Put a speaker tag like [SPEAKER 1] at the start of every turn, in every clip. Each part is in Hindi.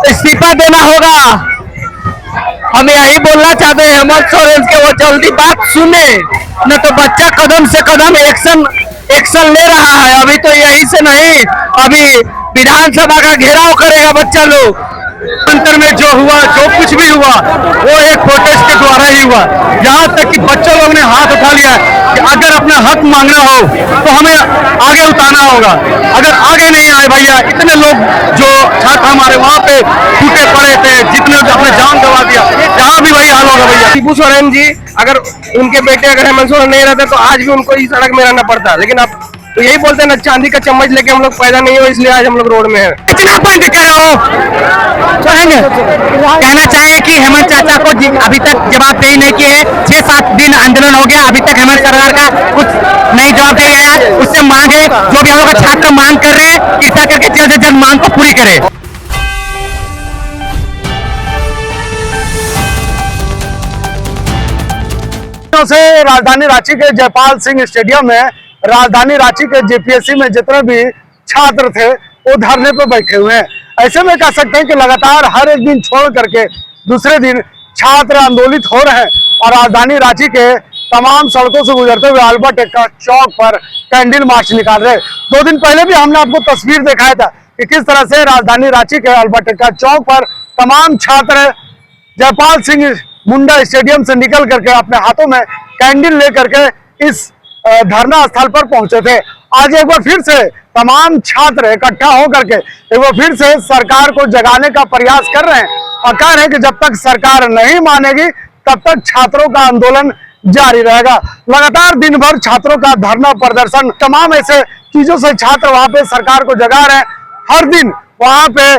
[SPEAKER 1] इस्तीफा देना होगा। हम यही बोलना चाहते हैं हेमंत सोरेन के, वो जल्दी बात सुने, न तो बच्चा कदम से कदम एक्शन ले रहा है। अभी तो यही से नहीं, अभी विधानसभा का घेराव करेगा बच्चा लोग। अंतर में जो हुआ, जो कुछ भी हुआ, वो एक प्रोटेस्ट के द्वारा ही हुआ। यहाँ तक कि बच्चों लोग ने हाथ उठा लिया कि अगर अपना हक मांगना हो तो हमें आगे उतारना होगा। अगर आगे नहीं आए भैया, इतने लोग जो छात्र हमारे वहाँ पे टूटे पड़े थे, जितने अपने जान गंवा दिया, यहाँ भी वही हाल होगा भैया। शिबू सोरेन जी, अगर उनके बेटे अगर हेमंत सोरेन नहीं रहते तो आज भी उनको इस सड़क में रहना पड़ता, लेकिन अब तो यही बोलते हैं ना, चांदी का चम्मच लेके हम लोग पैदा नहीं हो, इसलिए आज हम लोग रोड में हैं। कितना पॉइंट कह रहे हो? कहना चाहे कि हेमंत चाचा को अभी तक जवाबदेही नहीं की है। 6-7 दिन आंदोलन हो गया, अभी तक हेमंत सरकार का कुछ नहीं जवाब दिया गया। उससे मांग है, जो भी हम लोग छात्र मांग कर रहे हैं, कृपया करके जल्द से जल्द मांग को पूरी करे।
[SPEAKER 2] से राजधानी रांची के जयपाल सिंह स्टेडियम में राजधानी रांची के जेपीएससी में जितने भी छात्र थे वो धरने पर बैठे हुए हैं। ऐसे में कह सकते हैं कि लगातार हर एक दिन छोड़ करके दूसरे दिन छात्र आंदोलित हो रहे हैं और राजधानी रांची के तमाम सड़कों से गुजरते हुए अल्बर्ट एक्का चौक पर कैंडल मार्च निकाल रहे हैं। 2 दिन पहले भी हमने आपको तस्वीर दिखाया था कि किस तरह से राजधानी रांची के अल्बर्ट एक्का चौक पर तमाम छात्र जयपाल सिंह मुंडा स्टेडियम से निकल करके अपने हाथों में कैंडल लेकर के इस धरना स्थल पर पहुंचे थे। आज एक बार फिर से तमाम छात्र इकट्ठा होकर के एक बार फिर से सरकार को जगाने का प्रयास कर रहे हैं और कह रहे हैं कि जब तक सरकार नहीं मानेगी तब तक छात्रों का आंदोलन जारी रहेगा। लगातार दिन भर छात्रों का धरना प्रदर्शन, तमाम ऐसे चीजों से छात्र वहां पे सरकार को जगा रहे हैं। हर दिन वहां पे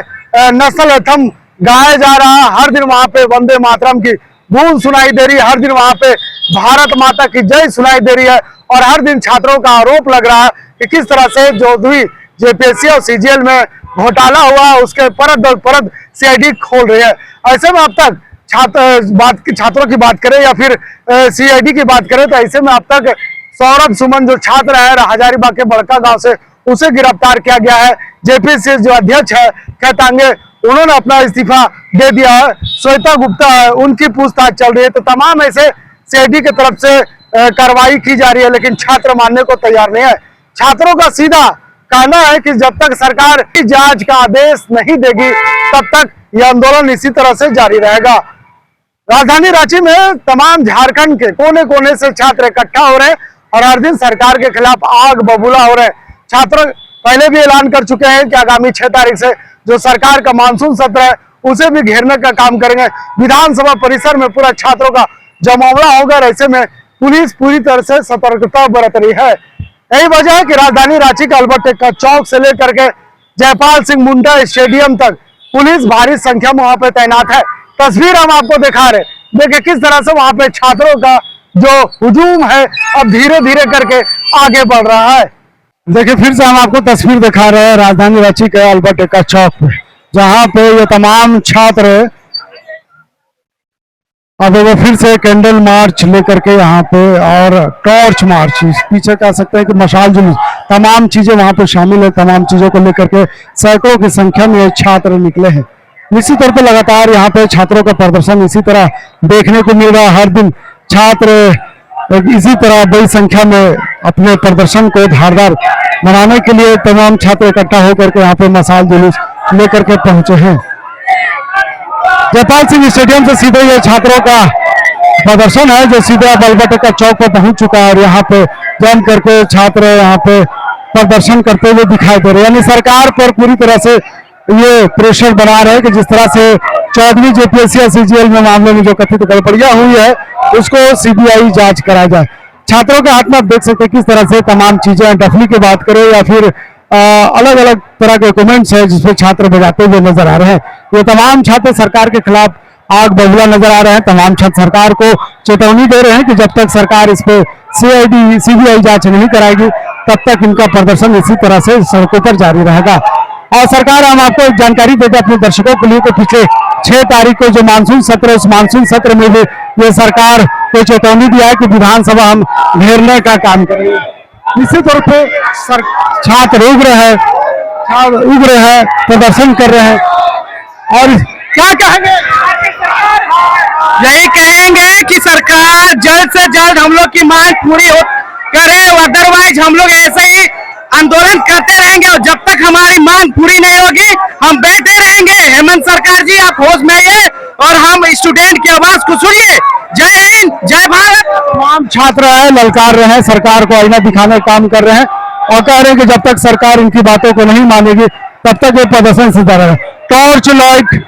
[SPEAKER 2] नेशनल एंथम गाया जा रहा है, हर दिन वहां पे वंदे मातरम की गूंज सुनाई दे रही है, हर दिन वहां पे भारत माता की जय सुनाई दे रही है और हर दिन छात्रों का आरोप लग रहा है कि किस तरह से जो भी जेपीएससी और सीजीएल में घोटाला हुआ उसके परत दर परत सीआईडी खोल रही है। ऐसे में अब तक छात्रों की बात करें या फिर सीआईडी की बात करें तो ऐसे में अब तक सौरभ सुमन जो छात्र है हजारीबाग के बड़का गांव से, उसे गिरफ्तार किया गया है। जेपीएससी जो अध्यक्ष है कहतांगे, उन्होंने अपना इस्तीफा दे दिया है। श्वेता गुप्ता है, उनकी पूछताछ चल रही है। तो तमाम ऐसे सीआईडी की तरफ से कार्रवाई की जा रही है, लेकिन छात्र मानने को तैयार नहीं है। छात्रों का सीधा कहना है कि जब तक सरकार जांच का आदेश नहीं देगी तब तक यह आंदोलन इसी तरह से जारी रहेगा। राजधानी रांची में तमाम झारखंड के कोने कोने से छात्र इकट्ठा हो रहे हैं और हर दिन सरकार के खिलाफ आग बबूला हो रहे हैं। छात्र पहले भी ऐलान कर चुके हैं कि आगामी 6 तारीख से जो सरकार का मानसून सत्र है उसे भी घेरने का काम करेंगे। विधानसभा परिसर में पूरा छात्रों का जमावड़ा होगा। ऐसे में पुलिस पूरी तरह से सतर्कता बरत रही है। यही वजह है कि राजधानी रांची के अल्बर्ट एक्का चौक से लेकर के जयपाल सिंह मुंडा स्टेडियम तक पुलिस भारी संख्या में वहां पे तैनात है। तस्वीर हम आपको दिखा रहे, देखिए किस तरह से वहां पे छात्रों का जो हुजूम है अब धीरे धीरे करके आगे बढ़ रहा है। देखिए फिर से हम आपको तस्वीर दिखा रहे हैं राजधानी रांची के अल्बर्ट एक्का चौक पे, जहां पे ये तमाम छात्र अब वो फिर से कैंडल मार्च लेकर के यहाँ पे और टॉर्च मार्च, पीछे कह सकते हैं कि मशाल जुलूस, तमाम चीजें वहां पे शामिल है। तमाम चीजों को लेकर के सैकड़ों की संख्या में छात्र निकले हैं। इसी तरह पे लगातार यहाँ पे छात्रों का प्रदर्शन इसी तरह देखने को मिल रहा है। हर दिन छात्र इसी तरह बड़ी संख्या में अपने प्रदर्शन को धारदार बनाने के लिए तमाम छात्र इकट्ठा होकर के यहाँ पे मशाल जुलूस लेकर के पहुंचे हैं। जयपाल सिंह स्टेडियम से सीधे ये छात्रों का प्रदर्शन है जो सीधे अल्बर्ट एक्का चौक पर पहुंच चुका है और यहाँ पे जम करके छात्र यहाँ पे प्रदर्शन करते हुए दिखाई दे रहे हैं। यानी सरकार पर पूरी तरह से ये प्रेशर बना रहे हैं कि जिस तरह से 14वीं जेपीएससी और सीजीएल में मामले में जो कथित गड़बड़ियां हुई है उसको सीबीआई जांच कराया जाए। छात्रों के हाथ में आप देख सकते हैं किस तरह से तमाम चीजें, डफली की बात करें या फिर अलग अलग तरह के कमेंट्स है जिसपे छात्र बजाते हुए नजर आ रहे हैं। ये तमाम छात्र सरकार के खिलाफ आग बबूला नजर आ रहे हैं। तमाम छात्र सरकार को चेतावनी दे रहे हैं कि जब तक सरकार इस पे सीबीआई जांच नहीं कराएगी तब तक इनका प्रदर्शन इसी तरह से सड़कों पर जारी रहेगा। और सरकार, हम आपको एक जानकारी देते अपने दर्शकों के लिए, तो पिछले 6 तारीख को जो मानसून सत्र है उस मानसून सत्र में भी ये सरकार को चेतावनी दिया है कि विधानसभा हम घेरने का काम करेंगे। इसी तौर पे छात्र उग्र है, प्रदर्शन कर रहे हैं। और क्या कहेंगे?
[SPEAKER 1] यही कहेंगे कि सरकार जल्द से जल्द हम लोग की मांग पूरी हो करे, अदरवाइज हम लोग ऐसे ही आंदोलन करते रहेंगे और जब तक हमारी मांग पूरी नहीं होगी हम बैठे रहेंगे। हेमंत सरकार जी आप होश में आइए और हम स्टूडेंट की आवाज को सुनिए। जय हिंद, जय भारत।
[SPEAKER 2] तमाम छात्र है ललकार रहे हैं, सरकार को आईना दिखाने का काम कर रहे हैं और कह रहे हैं कि जब तक सरकार इनकी बातों को नहीं मानेगी तब तक ये प्रदर्शन से रहे। टॉर्च लाइट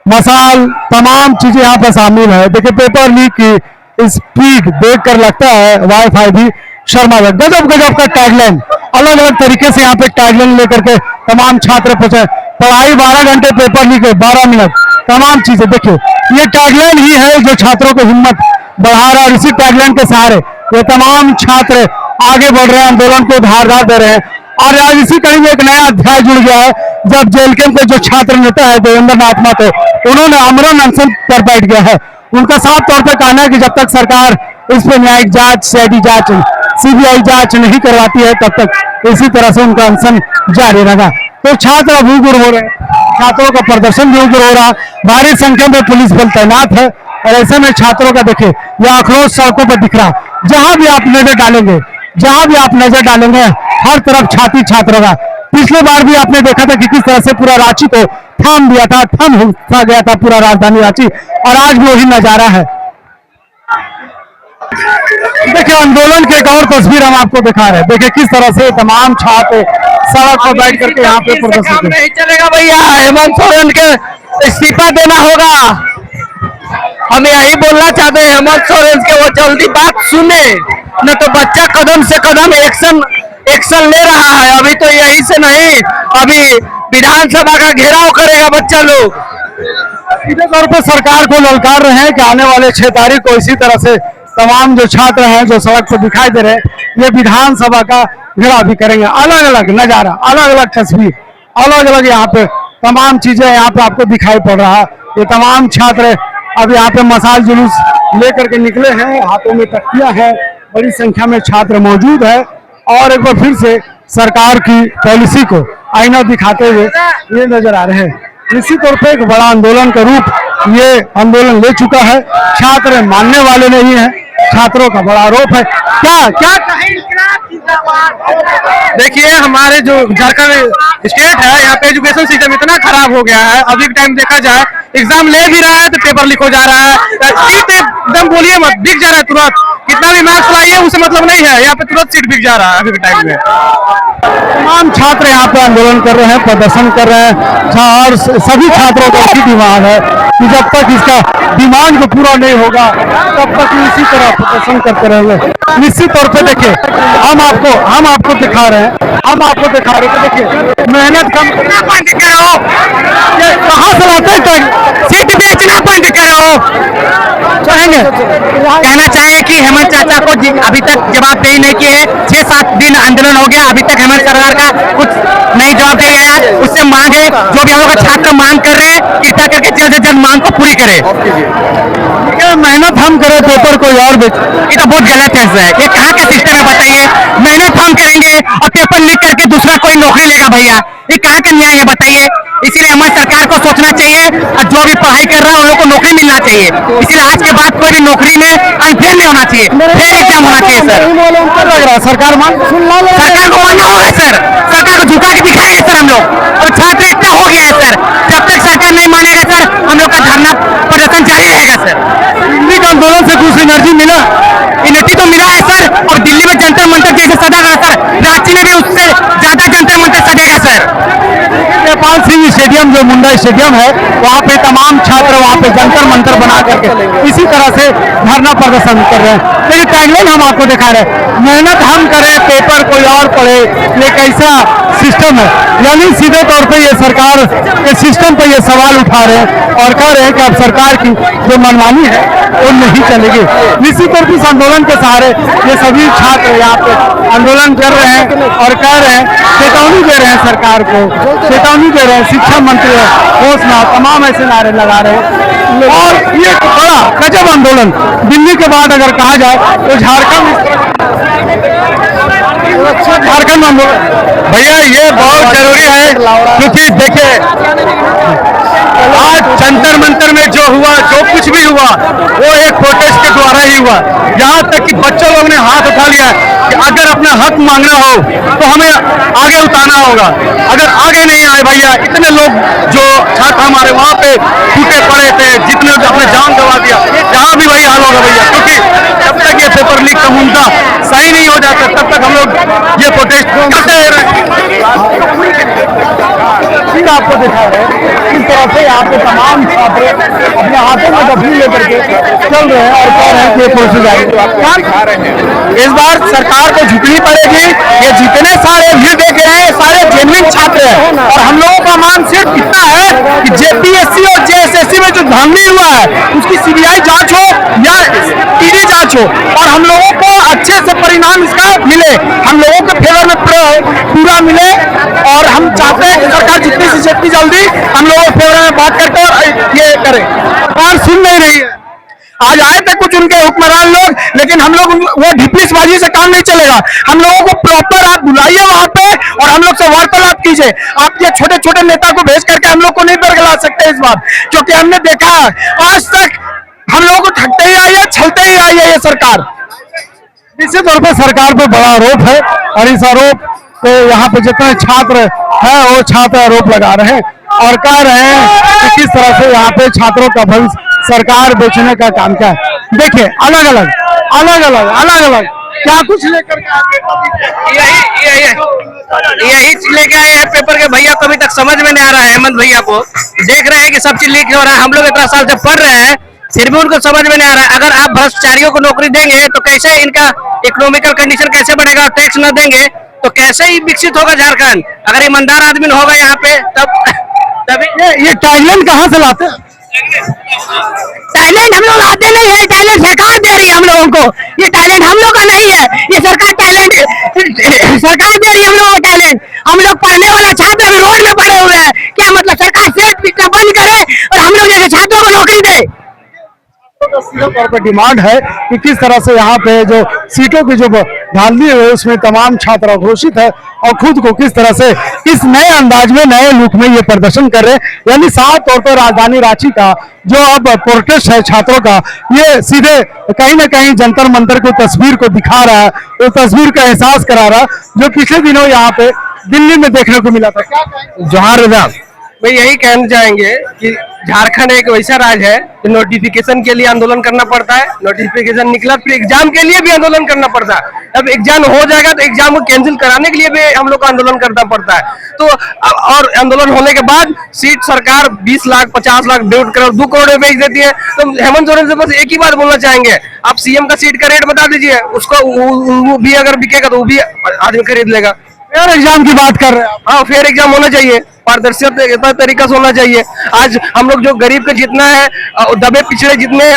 [SPEAKER 2] मसाल तमाम चीजें यहाँ पर शामिल है। देखिए पेपर लीक की स्पीड देखकर लगता है वाईफाई भी शर्मा गया। गजब गजब का टैगलाइन, अलग अलग तरीके से यहाँ पे टैगलाइन लेकर के तमाम छात्र पहुंचे। पढ़ाई 12 घंटे, पेपर लीक 12 मिनट, तमाम चीजें। देखिए ये टैगलाइन ही है जो छात्रों को हिम्मत बढ़ा रहा है और इसी टैगलाइन के सहारे ये तमाम छात्र आगे बढ़ रहे हैं, आंदोलन को धारदार दे रहे हैं। और आज इसी कड़ी में एक नया अध्याय जुड़ गया है जब जेएलके के जो छात्र नेता है देवेंद्र नाथ महतो, उन्होंने आमरण अनशन पर बैठ गया है। उनका साफ तौर पर कहना है कि जब तक सरकार इस पर न्यायिक जांच, सीआईडी जांच, सीबीआई जांच नहीं करवाती है तब तक इसी तरह से उनका अनशन जारी रहेगा। तो छात्र अब उग्र हो रहे हैं, छात्रों का प्रदर्शन भी उग्र हो रहा, भारी संख्या में पुलिस बल तैनात है और ऐसे में छात्रों का देखिए यह आक्रोश सड़कों पर दिख रहा। जहां भी आप नजर डालेंगे, जहां भी आप नजर डालेंगे हर तरफ छाती छात्रों का। पिछले बार भी आपने देखा था कि किस तरह से पूरा रांची को थाम दिया था, थम सा गया था पूरा राजधानी रांची, और आज भी वही नजारा है। देखिए आंदोलन की एक और तस्वीर हम आपको दिखा रहे हैं। देखिए किस तरह से तमाम छात्र सड़क पर बैठ करके यहाँ पे प्रदर्शन
[SPEAKER 1] नहीं चलेगा भैया, हेमंत सोरेन के इस्तीफा देना होगा। हम यही बोलना चाहते हैं हेमंत सोरेन के वो जल्दी बात सुने, न तो बच्चा कदम से कदम एक्शन ले रहा है। अभी तो यही से नहीं, अभी विधानसभा का घेराव करेगा बच्चा लोग।
[SPEAKER 2] सीधे तौर पर सरकार को ललकार रहे हैं कि आने वाले 6 तारीख को इसी तरह से तमाम जो छात्र हैं जो सड़क पर दिखाई दे रहे हैं ये विधानसभा का घेराव भी करेंगे। अलग अलग नजारा, अलग अलग तस्वीर, अलग अलग यहाँ पे तमाम चीजें यहाँ पे आपको दिखाई पड़ रहा है। ये तमाम छात्र अब यहाँ पे मसाल जुलूस लेकर के निकले हैं, हाथों में तख्तियां हैं, बड़ी संख्या में छात्र मौजूद है और एक बार फिर से सरकार की पॉलिसी को आईना दिखाते हुए ये नजर आ रहे हैं। निश्चित तौर पे एक बड़ा आंदोलन का रूप ये आंदोलन ले चुका है। छात्र मानने वाले नहीं है, छात्रों का बड़ा आरोप है। क्या
[SPEAKER 1] देखिए हमारे जो झारखंड स्टेट है यहाँ पे एजुकेशन सिस्टम इतना खराब हो गया है। अभी के टाइम देखा जाए एग्जाम ले भी रहा है तो पेपर लीक हो जा रहा है। सीट एकदम बोलिए मत, बिक जा रहा है तुरंत, कितना भी मार्क्स लाइए उसे मतलब नहीं है, यहाँ पे तुरंत सीट बिक जा रहा है अभी के टाइम में।
[SPEAKER 2] तमाम छात्र यहाँ पे आंदोलन कर रहे हैं, प्रदर्शन कर रहे हैं और सभी छात्रों का एक ही डिमांड है कि जब तक इसका डिमांड को पूरा नहीं होगा तब तक इसी तरह प्रदर्शन करते रहेंगे। निश्चित तौर पे देखिए हम आपको दिखा रहे हैं, देखिए मेहनत कम
[SPEAKER 1] बंद करो,
[SPEAKER 2] कहाँ से लाते हैं,
[SPEAKER 1] सीट बेचना बंद करो।
[SPEAKER 2] चाहेंगे
[SPEAKER 1] कहना चाहिए कि हेमंत चाचा को अभी तक जवाबदेही नहीं की है। 6-7 दिन आंदोलन हो गया, अभी तक हेमंत सरकार का कुछ नहीं जवाबदेही आया। उससे मांग है जो भी हम लोग छात्र मांग कर रहे हैं कृपया करके जल्द से जल्द मांग को पूरी करे।
[SPEAKER 2] मेहनत हम करें पेपर कोई और बेच,
[SPEAKER 1] ये तो बहुत गलत है सर, ये कहाँ का सिस्टम है बताइए। मेहनत हम करेंगे और पेपर लीक करके दूसरा कोई नौकरी लेगा भैया, ये कहाँ का न्याय है बताइए। इसीलिए हमारी सरकार को सोचना चाहिए और जो भी पढ़ाई कर रहा है उन लोगों को नौकरी मिलना चाहिए। इसीलिए आज के बाद कोई भी नौकरी में अनफेयर नहीं होना चाहिए, फेयर एग्जाम होना चाहिए सर।
[SPEAKER 2] सरकार को
[SPEAKER 1] मानना होगा सर, सरकार को झुका के दिखाएंगे सर हम लोग। और छात्र एकता हो गया है सर, जब तक सरकार नहीं मानेगा सर हम लोग का धरना प्रदर्शन जारी रहेगा सर।
[SPEAKER 2] दिल्ली के आंदोलन से कुछ एनर्जी मिला,
[SPEAKER 1] एनर्जी तो मिला है सर, और दिल्ली में जंतर मंतर जैसे सजा रहा सर, रांची में भी उससे ज्यादा जंतर मंतर सजेगा सर।
[SPEAKER 2] नेपाल सिंह स्टेडियम जो मुंडा स्टेडियम है वहाँ पे तमाम छात्र वहाँ पे जंतर मंतर बना करके इसी तरह से धरना प्रदर्शन कर रहे हैं। लेकिन टैगलाइन हम आपको दिखा रहे हैं, मेहनत हम करें पेपर कोई और पढ़े, ये कैसा सिस्टम है। यानी सीधे तौर पे ये सरकार के सिस्टम पे ये सवाल उठा रहे हैं और कह रहे हैं कि अब सरकार की जो मनमानी है वो नहीं चलेगी। निश्चित तौर पर इस आंदोलन के सहारे ये सभी छात्र यहाँ पे आंदोलन कर रहे हैं और कह रहे हैं, चेतावनी दे रहे हैं सरकार को, चेतावनी दे रहे हैं, शिक्षा मंत्री घोषणा तमाम ऐसे नारे लगा रहे हैं। और ये बड़ा गजब आंदोलन दिल्ली के बाद अगर कहा जाए तो झारखंड आंदोलन
[SPEAKER 1] भैया ये बहुत जरूरी है क्योंकि देखिए
[SPEAKER 2] जंतर मंतर में जो हुआ, जो कुछ भी हुआ, वो एक प्रोटेस्ट के द्वारा ही हुआ। यहाँ तक कि बच्चों लोग ने हाथ उठा लिया कि अगर अपना हक मांगना हो तो हमें आगे उतारना होगा। अगर आगे नहीं आए भैया, इतने लोग जो छात्र हमारे वहाँ पे टूटे पड़े थे, जितने अपने जान गंवा दिया, यहाँ भी वही हाल होगा भैया। क्योंकि जब तक ये पेपर लीक का मुद्दा सही नहीं हो जाता, तब तक हम लोग ये प्रोटेस्ट करते फिर आपको दिखा रहे हैं किस तरह से यहाँ पे तमाम छात्र अपने हाथों में डफली लेकर के चल रहे हैं और कह रहे हैं कि प्रोसेस आएगी। इस बार सरकार को झुकनी पड़ेगी। ये जितने सारे भीड़ देख रहे हैं सारे जेन्युइन छात्र हैं और हम लोगों का मान सिर्फ इतना है कि जेपीएससी और जेएसएससी में जो धांधली हुआ है उसकी सीबीआई जांच हो या ईडी जांच हो और हम लोगों को अच्छे से परिणाम इसका मिले, हम लोगों के फेवर में पूरा मिले। और हम चाहते हैं कि सरकार जितनी से जितनी जल्दी हम लोगों के फेवर में बात करके और ये करे। सरकार सुन नहीं रही है। आज आए थे कुछ उनके हुक्मरान लोग, लेकिन हम लोग वो ढिपलीबाजी से काम नहीं चलेगा। हम लोगों को प्रॉपर आप बुलाइए वहां पे और हम लोग से वार्तालाप कीजिए। आप ये छोटे छोटे नेता को भेज करके हम लोग को नहीं बरगला सकते इस बार, क्योंकि हमने देखा है आज तक हम लोगों को ठगते ही आई है, छलते ही आई है ये सरकार। निश्चित तौर पर सरकार पर बड़ा आरोप है और इस आरोप पे यहाँ पे जितने छात्र हैं वो छात्र आरोप लगा रहे हैं और कह रहे हैं कि किस तरह से यहाँ पे छात्रों का भविष्य सरकार बेचने का काम क्या है। देखिए अलग अलग क्या कुछ लेकर के
[SPEAKER 1] यही लेके आए हैं पेपर के भैया को। अभी तक समझ में नहीं आ रहा है, हेमंत भैया को देख रहे हैं कि सब चीज लीक हो रहा है। हम लोग इतना साल से पढ़ रहे हैं फिर भी उनको समझ में नहीं आ रहा है। अगर आप भ्रष्टाचारियों को नौकरी देंगे तो कैसे इनका इकोनॉमिकल कंडीशन कैसे बढ़ेगा, टैक्स न देंगे तो कैसे ही विकसित होगा झारखंड। अगर ईमानदार आदमी होगा यहाँ पे तभी
[SPEAKER 2] ये टैलेंट कहाँ से लाते हैं?
[SPEAKER 3] टैलेंट हम लोग आते नहीं है, टैलेंट सरकार दे रही है हम लोगों को। ये टैलेंट हम लोग का नहीं है, ये सरकार टैलेंट सरकार दे रही है हम लोगों को टैलेंट। हम लोग पढ़ने वाला छात्र अभी रोड में पड़े हुए हैं। क्या मतलब सरकार सेट पिटना बंद करे और हम लोग जैसे छात्रों को नौकरी दे।
[SPEAKER 2] सीधे तौर पर डिमांड है कि किस तरह से यहाँ पे जो सीटों की जो धांधली है उसमें तमाम छात्र घोषित है और खुद को किस तरह से इस नए अंदाज में नए लुक में ये प्रदर्शन कर रहे हैं। यानी साफ तौर पर राजधानी रांची का जो अब प्रोटेस्ट है छात्रों का, ये सीधे कहीं ना कहीं जंतर मंतर की तस्वीर को दिखा रहा है, वो तस्वीर का एहसास करा रहा है जो पिछले दिनों यहाँ पे दिल्ली में देखने को मिला था।
[SPEAKER 1] जोहार रजा भाई, यही कहना चाहेंगे कि झारखंड एक वैसा राज्य है कि नोटिफिकेशन के लिए आंदोलन करना पड़ता है। नोटिफिकेशन निकला फिर एग्जाम के लिए भी आंदोलन करना पड़ता है। अब एग्जाम हो जाएगा तो एग्जाम को कैंसिल कराने के लिए भी हम लोग को आंदोलन करना पड़ता है। तो और आंदोलन होने के बाद सीट सरकार 20 लाख 50 लाख 1.5 करोड़ 2 करोड़ में बेच देती है। तो हेमंत सोरेन से बस एक ही बात बोलना चाहेंगे, आप सीएम का सीट का रेट बता दीजिए, उसको वो भी अगर बिकेगा तो वो भी आदमी खरीद लेगा।
[SPEAKER 2] फेयर एग्जाम की बात कर रहे हैं।
[SPEAKER 1] हाँ, फेयर एग्जाम होना चाहिए, पारदर्शिता तरीका से होना चाहिए। आज हम लोग जो गरीब के जितना है, दबे पिछड़े जितने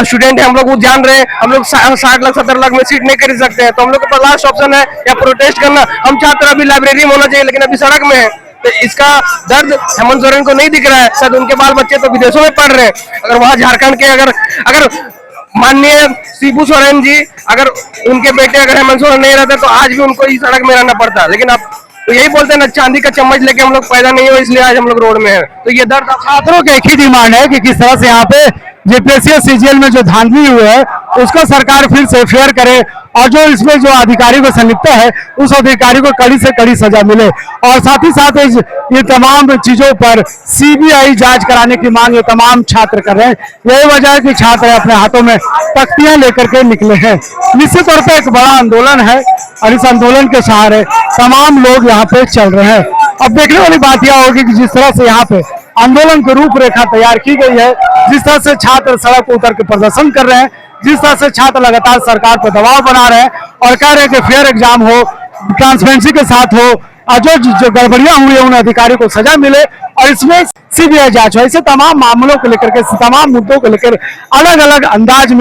[SPEAKER 1] स्टूडेंट है हम लोग वो जान रहे हैं। हम लोग 60 लाख 70 लाख में सीट नहीं खरीद सकते हैं। तो हम लोग के पास लास्ट ऑप्शन है या प्रोटेस्ट करना। हम छात्र अभी लाइब्रेरी में होना चाहिए लेकिन अभी सड़क में है। तो इसका दर्द हेमंत सोरेन को नहीं दिख रहा है। शायद उनके बाल बच्चे तो विदेशों में पढ़ रहे हैं। अगर वहाँ झारखंड के अगर माननीय शिबू सोरेन जी, अगर उनके बेटे अगर हेमंत सोरेन नहीं रहते तो आज भी उनको इस सड़क में रहना पड़ता। लेकिन अब तो यही बोलते हैं ना, चांदी का चम्मच लेके हम लोग पैदा नहीं हो, इसलिए आज हम लोग रोड में हैं। तो ये दर्द
[SPEAKER 2] छात्रों की एक ही डिमांड है कि किस तरह से यहाँ पे जेपीएससी और सीजीएल में जो धांधली हुई है उसको सरकार फिर से फेयर करे और जो इसमें जो अधिकारी को संलिप्त है उस अधिकारी को कड़ी से कड़ी सजा मिले। और साथ ही साथ ये तमाम चीजों पर सीबीआई जांच कराने की मांग ये तमाम छात्र कर रहे हैं। यही वजह है कि छात्र अपने हाथों में तख्तियां लेकर के निकले हैं। निश्चित तौर पर एक बड़ा आंदोलन है और इस आंदोलन के सहारे तमाम लोग यहाँ पे चल रहे हैं। अब देखने वाली बात यह होगी कि जिस तरह से यहाँ पे आंदोलन की रूपरेखा तैयार की गई है, जिस तरह से छात्र सड़क पर उतर के प्रदर्शन कर रहे हैं, जिस तरह से छात्र लगातार सरकार पर दबाव बना रहे हैं और कह रहे हैं कि फेयर एग्जाम हो, ट्रांसपेरेंसी के साथ हो और जो गड़बड़ियां हुई है उन अधिकारियों को सजा मिले और इसमें सीबीआई जांच हो। ऐसे तमाम मामलों को लेकर के, तमाम मुद्दों को लेकर अलग अलग अंदाज में